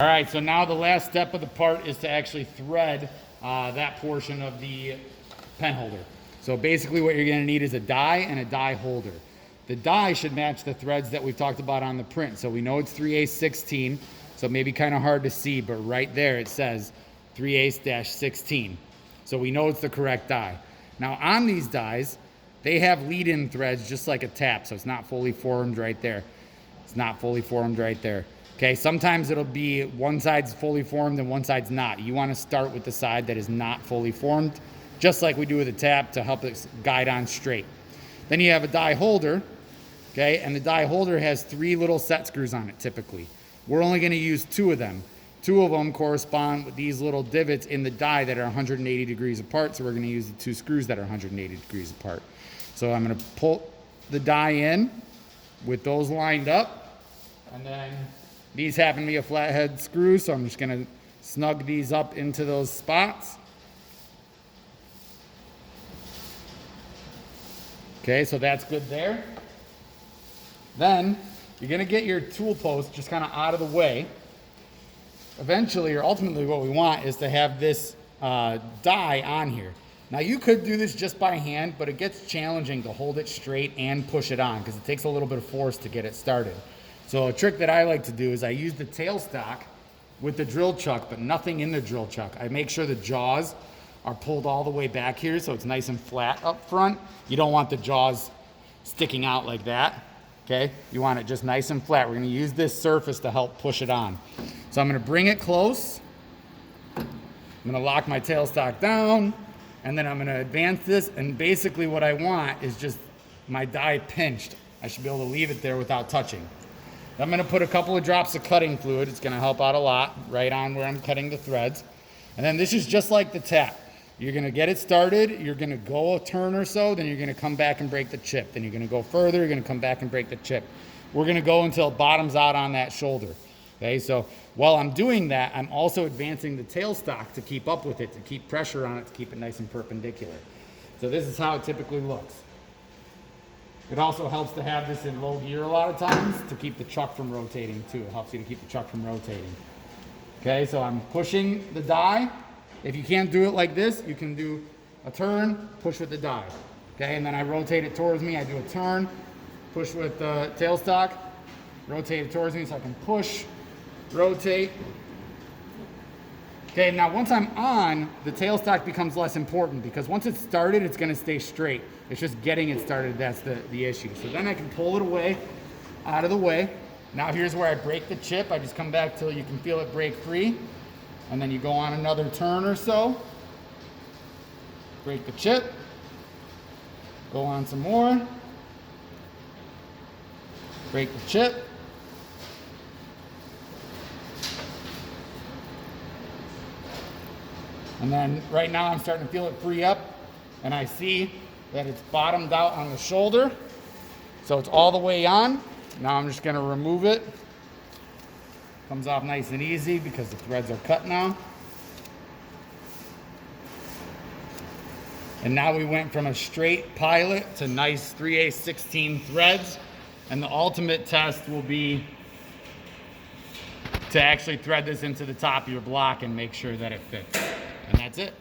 All right, so now the last step of the part is to actually thread that portion of the pen holder. So basically what you're gonna need is a die and a die holder. The die should match the threads that we've talked about on the print. So we know it's 3/8 16, so it may be kind of hard to see, but right there it says 3/8-16. So we know it's the correct die. Now on these dies, they have lead-in threads just like a tap, so it's not fully formed right there. It's not fully formed right there. Okay, sometimes it'll be one side's fully formed and one side's not. You want to start with the side that is not fully formed, just like we do with a tap to help it guide on straight. Then you have a die holder, okay, and the die holder has 3 little set screws on it typically. We're only going to use 2 of them. 2 of them correspond with these little divots in the die that are 180 degrees apart, so we're going to use the 2 screws that are 180 degrees apart. So I'm going to pull the die in with those lined up, and then these happen to be a flathead screw, so I'm just going to snug these up into those spots. Okay, so that's good there. Then you're going to get your tool post just kind of out of the way. Eventually, or ultimately what we want is to have this die on here. Now you could do this just by hand, but it gets challenging to hold it straight and push it on because it takes a little bit of force to get it started. So a trick that I like to do is I use the tailstock with the drill chuck, but nothing in the drill chuck. I make sure the jaws are pulled all the way back here so it's nice and flat up front. You don't want the jaws sticking out like that, okay? You want it just nice and flat. We're gonna use this surface to help push it on. So I'm gonna bring it close. I'm gonna lock my tailstock down, and then I'm gonna advance this, and basically what I want is just my die pinched. I should be able to leave it there without touching. I'm gonna put a couple of drops of cutting fluid. It's gonna help out a lot, right on where I'm cutting the threads. And then this is just like the tap. You're gonna get it started, you're gonna go a turn or so, then you're gonna come back and break the chip. Then you're gonna go further, you're gonna come back and break the chip. We're gonna go until it bottoms out on that shoulder. Okay, so while I'm doing that, I'm also advancing the tailstock to keep up with it, to keep pressure on it, to keep it nice and perpendicular. So this is how it typically looks. It also helps to have this in low gear a lot of times to keep the chuck from rotating too. It helps you to keep the chuck from rotating. Okay, so I'm pushing the die. If you can't do it like this, you can do a turn, push with the die. Okay, and then I rotate it towards me. I do a turn, push with the tailstock, rotate it towards me so I can push, rotate. Okay, now once I'm on, the tailstock becomes less important because once it's started, it's gonna stay straight. It's just getting it started that's the issue. So then I can pull it away, out of the way. Now here's where I break the chip. I just come back till you can feel it break free. And then you go on another turn or so. Break the chip. Go on some more. Break the chip. And then right now I'm starting to feel it free up, and I see that it's bottomed out on the shoulder. So it's all the way on. Now I'm just gonna remove it. Comes off nice and easy because the threads are cut now. And now we went from a straight pilot to nice 3/8 16 threads. And the ultimate test will be to actually thread this into the top of your block and make sure that it fits. And that's it.